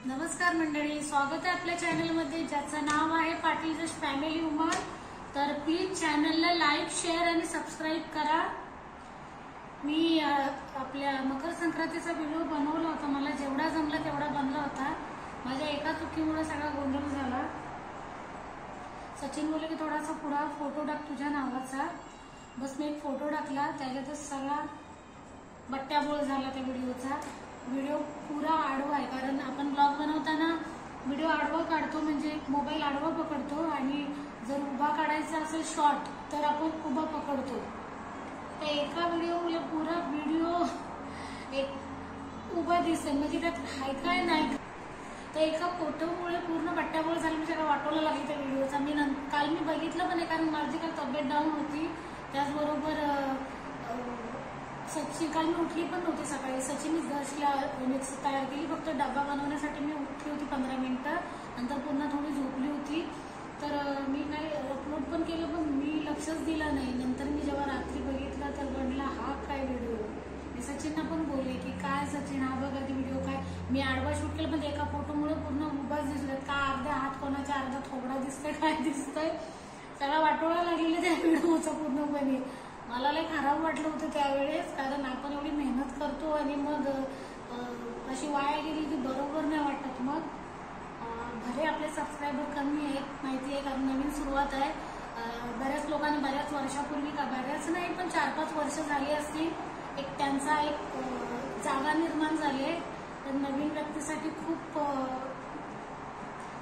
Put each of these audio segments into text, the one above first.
नमस्कार मंडळी, स्वागत आहे आपल्या चॅनलमध्ये ज्याचं नाव आहे पाटील जश फॅमिली वुमन। तर प्लीज चॅनलला लाईक, शेअर आणि सबस्क्राईब करा। मी आपल्या मकर संक्रांतीचा व्हिडिओ बनवला होता, मला जेवढा जमला तेवढा बनला होता। माझ्या एका चुकीमुळे सगळा गोंधळ झाला। सचिन बोलले की थोडासा पुढा फोटो टाक तुझ्या नावाचा। बस मी एक फोटो टाकला, त्याच्यातच सगळा बट्ट्याबोळ झाला त्या व्हिडिओचा। व्हिडिओ पुरा आडवा आहे, कारण आपण ब्लॉग बनवताना व्हिडिओ आडवा काढतो, म्हणजे मोबाईल आडवा पकडतो, आणि जर उभा काढायचा असेल शॉर्ट तर आपण उभा पकडतो। त्या एका व्हिडिओमुळे पुरा व्हिडिओ एक उभा दिसेल, म्हणजे त्यात हाय काय नाही। तर एका फोटोमुळे पूर्ण बट्ट्याबोळ झाली, मी सगळं वाटोला लागली त्या व्हिडिओचा। काल मी बघितलं पण आहे, कारण माझी काल तब्येत डाऊन होती। त्याचबरोबर सचिन काल मी उठली पण नव्हती सकाळी। सचिनच दर्शला मिक्स तयार केली, फक्त डब्बा बनवण्यासाठी मी उठली होती 15 मिनिटं, नंतर पुन्हा थोडी झोपली होती। तर मी काही अपलोड पण केलं, पण मी लक्षच दिलं नाही। नंतर मी जेव्हा रात्री बघितलं तर म्हणला हा काय व्हिडिओ। मी सचिनना पण बोलले की काय सचिन, हा बघा ती व्हिडिओ काय मी आडवा शूट केलं, पण एका फोटोमुळे पूर्ण उभाच दिसलं। का अर्धा हात कोणाच्या, अर्धा थोबडा दिसतोय, काय दिसतंय, सगळा वाटोळा लागलेला त्या व्हिडिओचा पूर्णपणे। मला लय खराब वाटलं होतं त्यावेळेस, कारण आपण एवढी मेहनत करतो आणि मग अशी वाया गेली की बरोबर नाही वाटत। मग भले आपले सबस्क्रायबर कमी आहेत माहिती आहे, कारण नवीन सुरुवात आहे। बऱ्याच लोकांनी बऱ्याच वर्षापूर्वी, का बऱ्याच नाही पण 4-5 वर्ष झाली असतील, एक त्यांचा एक जागा निर्माण झाली आहे। तर नवीन व्यक्तीसाठी खूप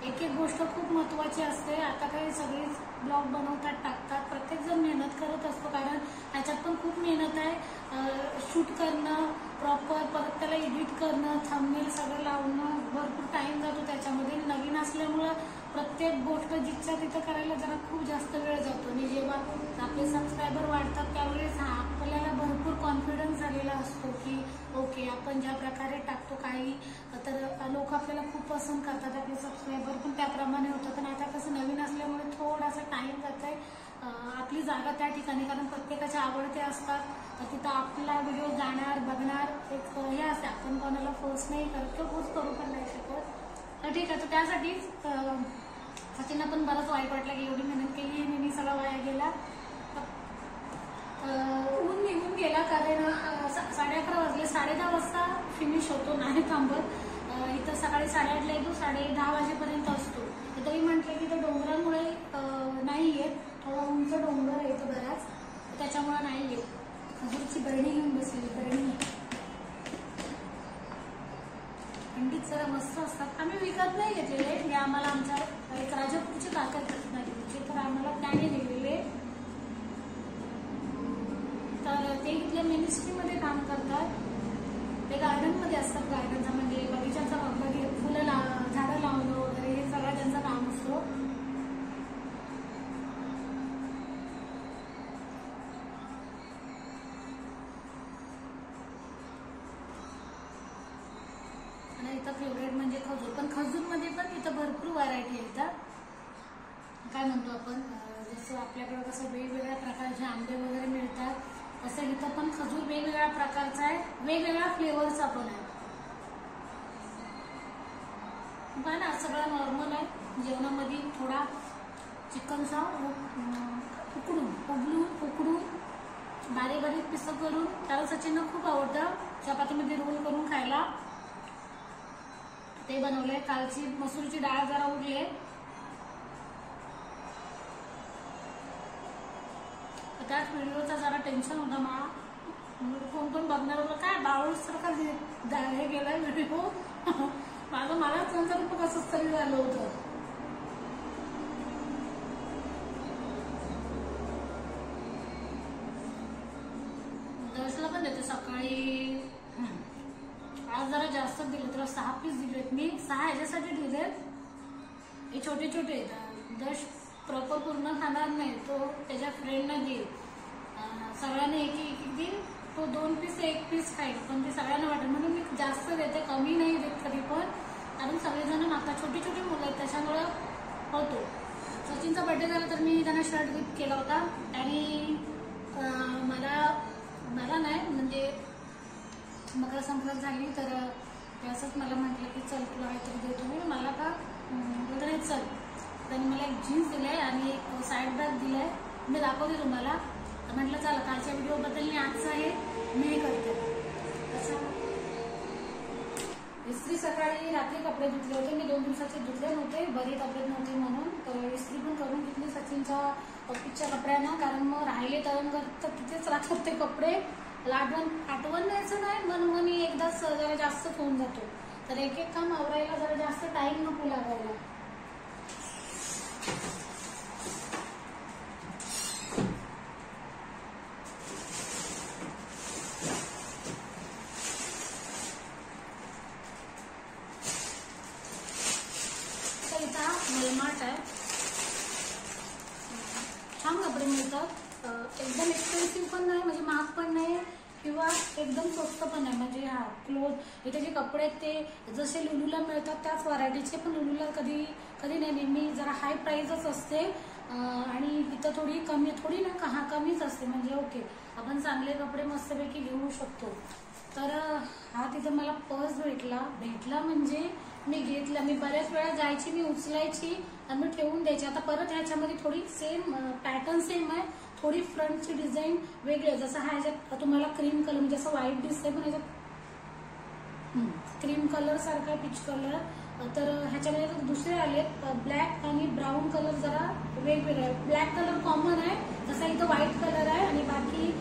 एक एक गोष्ट खूप महत्त्वाची असते। आता काही सगळेच ब्लॉग बनवतात, टाकतात, प्रत्येक जण मेहनत करत असतो, कारण ह्याच्यात पण खूप मेहनत आहे। शूट करणं प्रॉपर, परत त्याला एडिट करणं, थंबनेल सगळं लावणं, भरपूर टाइम जातो त्याच्यामध्ये। नवीन असल्यामुळं प्रत्येक गोष्ट जिथच्या तिथं करायला जरा खूप जास्त वेळ जातो, आणि जेव्हा आपले सबस्क्रायबर वाढतात त्यावेळेस आपल्याला भरपूर कॉन्फिडन्स झालेला असतो की ओके, आपण ज्या प्रकारे टाकतो काही तर लोक आपल्याला खूप पसंत करतात, आपले सबस्क्रायबर पण त्याप्रमाणे होतं। पण आता कसं नवीन असल्यामुळे थोडासा टाइम जात आहे आपली जागा त्या ठिकाणी, कारण प्रत्येकाच्या आवडते असतात, तर तिथं आपला व्हिडिओ जाणार, बघणार, एक हे असते। आपण कोणाला फोर्स नाही करत किंवा फोर्स करू पण नाही शकत, तर ठीक आहे। तर त्यासाठीच सचिनला पण बरंच वाईट वाटलं की एवढी मेहनत केली आणि मी सगळा वाया गेला। ऊन निघून गेला, कारण 11:30 वाजले, 10:30 वाजता फिनिश होतो, नाही थांबत। इथं सकाळी 8:30ला येतो, 10:30 वाजेपर्यंत असतो। तरी म्हटलं की तो डोंगरामुळे नाही येत, थोडा उंच डोंगर आहे इथं बराच, त्याच्यामुळे नाही येत। खजूरची बरणी घेऊन बसली, बरणी अंडीत जरा मस्त असतात, आम्ही विकत नाही घेतलेले, हे आम्हाला आमच्या एक राजापूरचे काका नाही, तर आम्हाला त्याने दिलेले। तर ते इथल्या मिनिस्ट्रीमध्ये काम करतात, ते गार्डन मध्ये असतात। गार्डनचा म्हणजे बगीचाचा, फुलं झाडं लावणं वगैरे हे सगळं त्यांचं काम असतो। आणि इथं फेवरेट म्हणजे खजूर, पण खजूरमध्ये पण इथं भरपूर व्हरायटी येतात। काय म्हणतो आपण, जसं आपल्याकडे कसं वेगवेगळ्या प्रकारचे आंबे वगैरे मिळतात, तसं इथं पण खजूर वेगवेगळ्या प्रकारचा आहे, वेगवेगळ्या फ्लेवरचा पण आहे। पण ना सगळं नॉर्मल आहे। जेवणामध्ये थोडा चिकनचा उकडून बारीक बारीक पिसं करून, त्याला सचिनला खूप आवडतं चपातीमध्ये रोल करून खायला, ते बनवलंय। कालची मसूरची डाळ जरा उरली, त्याच व्हिडिओचा जरा टेन्शन होता मला, कोण बघणार होतं काय बावळ सारखा हे गेलाय व्हिडिओ मलाच नंतर खूप असंच तरी झालं होतं। दर्शला पण देते सकाळी, आज जरा जास्त दिले, तर 6 पीस दिलेत मी, 6 ह्याच्यासाठी दिलेत, हे छोटे छोटे आहेत। दर्श प्रॉपर पूर्ण खाणार नाही, तो त्याच्या फ्रेंडना देईल, सगळ्यांना एक एक देईल, तो 2 पीस 1 पीस खाईल, पण ते सगळ्यांना वाटेल म्हणून मी जास्त देते, कमी नाही देत कधी पण, कारण सगळेजण मागतात, छोटी छोटी मुलं आहेत त्याच्यामुळं होतो। सचिनचा बर्थडे झाला तर मी त्यांना शर्ट गिफ्ट केला होता, आणि मला नाही म्हणजे मकर संक्रांत झाली तर ते असंच मला म्हटलं की चल तुला काहीतरी देतो मी. मला का नाही चल, त्यांनी मला एक जीन्स दिलाय आणि एक साईड बॅग दिलाय. मी दाखवते तुम्हाला. म्हटलं चला कालच्या व्हिडिओबद्दल मी आजचा आहे मी करते. इस्त्री सकाळी रात्री कपडे धुतले होते मी, 2 दिवसाचे धुतले नव्हते, बरी तब्येत नव्हती म्हणून. तर इस्त्री पण करून घेतली सचिनच्या ऑफिसच्या कपड्यांना, कारण मग राहिले तर तिथेच राहतात ते कपडे. आठवण द्यायचं नाही, मन एकदाच जरा जास्तच होऊन जातो. तर एक एक काम आवरायला जरा जास्त टाइम नको लागायला. मलमाट आहे, छान कपडे मिळतात. एकदम एक्सपेन्सिव्ह पण नाही, म्हणजे महाग पण नाही किंवा एकदम स्वस्त पण नाही. म्हणजे हा क्लोथ इथे जे कपडे आहेत ते जसे लुलूला मिळतात त्याच व्हरायटीचे, पण लुलूला कधी नाही, नेहमी जरा हाय प्राइसच असते. आणि इथं थोडी ना कमीच असते. म्हणजे ओके, आपण चांगले कपडे मस्तपैकी घेऊ शकतो. तर हा तिथं मला पर्स भेटला म्हणजे मी घेतला. मी बऱ्याच वेळा जायची, मी उचलायची आणि मी ठेवून द्यायची. आता परत ह्याच्यामध्ये थोडी सेम पॅटर्न सेम आहे, थोडी फ्रंटची डिझाईन वेगळी आहे. जसं हा ह्याच्यात तुम्हाला क्रीम कलर म्हणजे असं व्हाईट दिसतंय, पण ह्याच्यात क्रीम कलर सारखा आहे, पीच कलर. तर ह्याच्यामध्ये दुसरे आलेत ब्लॅक आणि ब्राऊन कलर, जरा वेगवेगळे आहे. ब्लॅक कलर कॉमन आहे, जसा इथं व्हाईट कलर आहे, आणि बाकी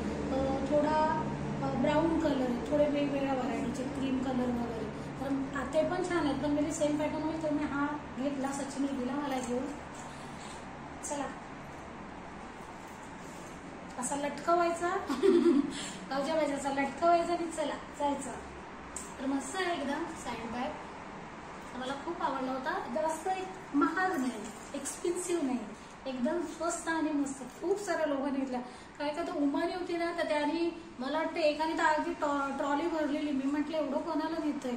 थोडा ब्राऊन कलर आहे. थोडे वेगवेगळ्या व्हरायटीचे क्रीम कलर वगैरे. तर ते पण छान आहेत, पण मेरी सेम पॅटर्न होईल. तर मी हा घेतला, सचिनने दिला मला घेऊन. चला असा लटकवायचा गावच्या बाजूला असा लटकवायचा आणि चला जायचं. तर मस्त आहे एकदम साईड बॅग. मला खूप आवडला होता. जास्त एक महाग नाही, एक्सपेन्सिव्ह नाही, एकदम स्वस्त आणि मस्त. खूप साऱ्या लोकांनी घेतला. काय का तर उमानी होती ना, तर त्याने मला वाटतं एकाने तर अगदी ट्रॉली भरलेली. मी म्हटलं एवढं कोणाला नेतंय,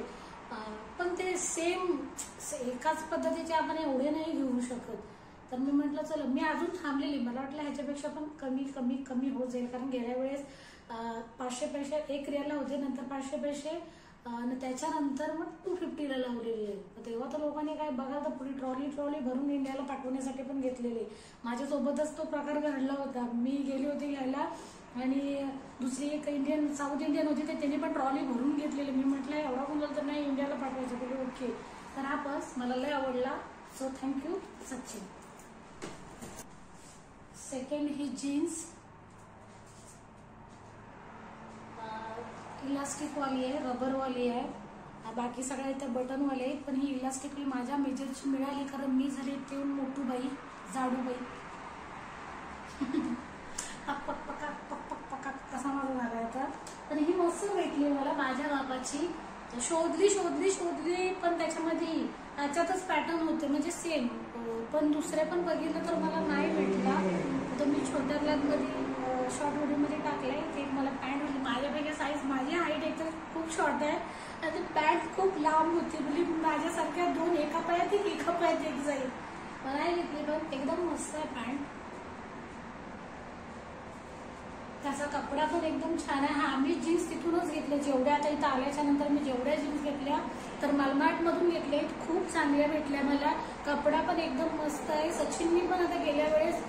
पण ते सेम एकाच पद्धतीचे आपण एवढे नाही घेऊ शकत. तर मी म्हटलं चला, मी अजून थांबलेली. मला वाटलं ह्याच्यापेक्षा पण कमी होत जाईल, कारण गेल्या वेळेस 500 पैसे एक रियाला होते, नंतर 500 पैसे आणि त्याच्यानंतर मग 250ला लावलेली आहे. तेव्हा तर लोकांनी काय बघा तर पुढे ट्रॉली भरून इंडियाला पाठवण्यासाठी पण घेतलेली. माझ्यासोबतच तो प्रकार घडला होता. मी गेली होती घ्यायला आणि दुसरी एक साऊथ इंडियन होती, तर त्यांनी पण ट्रॉली भरून घेतलेली. मी म्हटलं एवढा कोणाला तर नाही इंडियाला पाठवायचं. बोलले ओके. तर हा पर्स मला लय आवडला, सो थँक्यू सचिन. सेकंड ही जीन्स इलास्टिकवाली आहे, रबरवाली आहे. बाकी सगळ्या इथं बटनवाले आहेत, पण ही इलास्टिकली माझ्या मेजरची मिळाली, कारण मी झाली ते मोठू बाई, जाडू बाई. पक कसा माझा झाला आता. तर ही मस्त भेटली मला माझ्या मापाची. शोधली पण त्याच्यातच पॅटर्न होते, म्हणजे सेम. पण दुसरे पण बघितलं तर मला नाही भेटला. तर मी छोट्या ब्लॅकमध्ये शॉर्ट व्हिडिओमध्ये टाकलाय. ते मला पॅन्ट होती माझ्यापेक्षा साईज, माझी हाईट एकदम खूप शॉर्ट आहे आणि पॅन्ट खूप लांब होती. म्हणजे माझ्यासारख्या दोन एका पायात एक जाईल. मला घेतली, पण एकदम मस्त आहे पॅन्ट. त्याचा कपडा पण एकदम छान आहे. हा मी जीन्स तिथूनच घेतले, जेवढ्या आता इथं आल्याच्या नंतर मी जेवढ्या जीन्स घेतल्या तर मलमार्ट मधून घेतले. खूप चांगल्या भेटल्या मला. कपडा पण एकदम मस्त आहे. सचिननी पण आता गेल्या वेळेस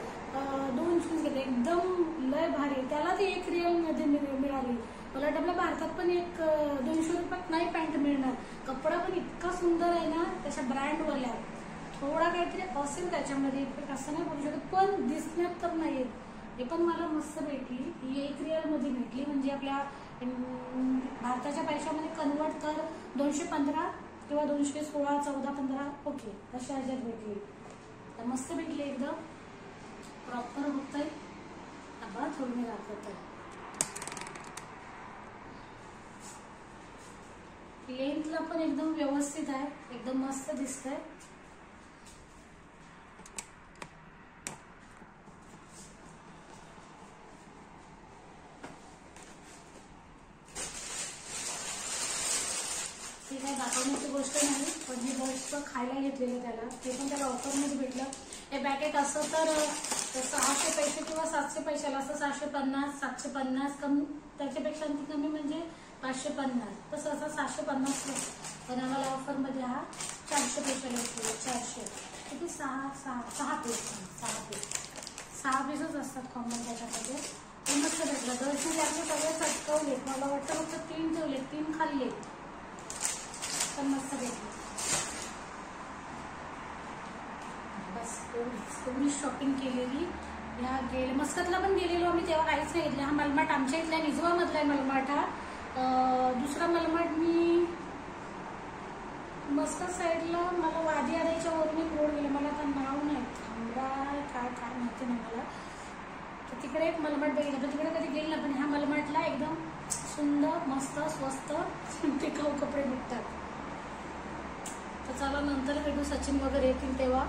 2 जीन्स घेतले, एकदम लय भारी. त्याला ती 1 रिअल मध्ये मिळाली. मला वाटतं आपल्या भारतात पण 200 रुपयात नाही पॅन्ट मिळणार. कपडा पण इतका सुंदर आहे ना, त्याच्या ब्रँडवाल्या. थोडा काहीतरी असेल त्याच्यामध्ये, असं नाही बोलू शकत, पण दिसण्यात तर नाही. हे पण मला मस्त भेटली. ही 1 रिअल मध्ये भेटली, म्हणजे आपल्या भारताच्या पैशामध्ये कन्वर्ट कर 215 किंवा 216, 14, 15 ओके अशा ह्याच्यात भेटली. तर मस्त भेटली, एकदम प्रॉपर होत आहे. आता थोडी मी दाखवत आहे. लेंथला पण एकदम व्यवस्थित आहे, एकदम मस्त दिसतंय. ती काय दाखवण्याची गोष्ट नाही, पण हे बर्ड्स खायला घेतलेलं त्याला, ते पण त्याला ऑफरमध्ये भेटलं. हे पॅकेट असं तर 600 पैसे किंवा 700 पैशाला असं 650, 750 कमी, त्याच्यापेक्षा कमी म्हणजे 550. तसं असं 750 पण आम्हाला ऑफरमध्ये हा 400 पैसे भेटले. 400 किती 6 पीसच असतात कॉमन त्याच्यामध्ये. ते मस्त भेटलं. दर्शनी लागले सगळे चटकवलेत. मला वाटतं फक्त 3 ठेवले, 3 खाल्ले, पण मस्त भेटले. बस एवढी शॉपिंग केलेली. ह्या गेले मस्कतला पण गेलेलो आम्ही, तेव्हा काहीच नाही घेतलं. हा मलमाट आमच्या इथल्या निजवामधला आहे मलमाट हा. दुसरा मलमाट मी मस्कत साईडला मला वादी आडायच्या वरून एक रोड गेला, मला आता नाव नाही, थांबडा काय माहिती नाही मला. तर तिकडे एक मलमाट बघितलं, तर तिकडे कधी गेलं ना, पण ह्या मलमाटला एकदम सुंदर मस्त स्वस्त टिकाऊ कपडे भेटतात. तर चला नंतर भेटू, सचिन वगैरे येतील तेव्हा.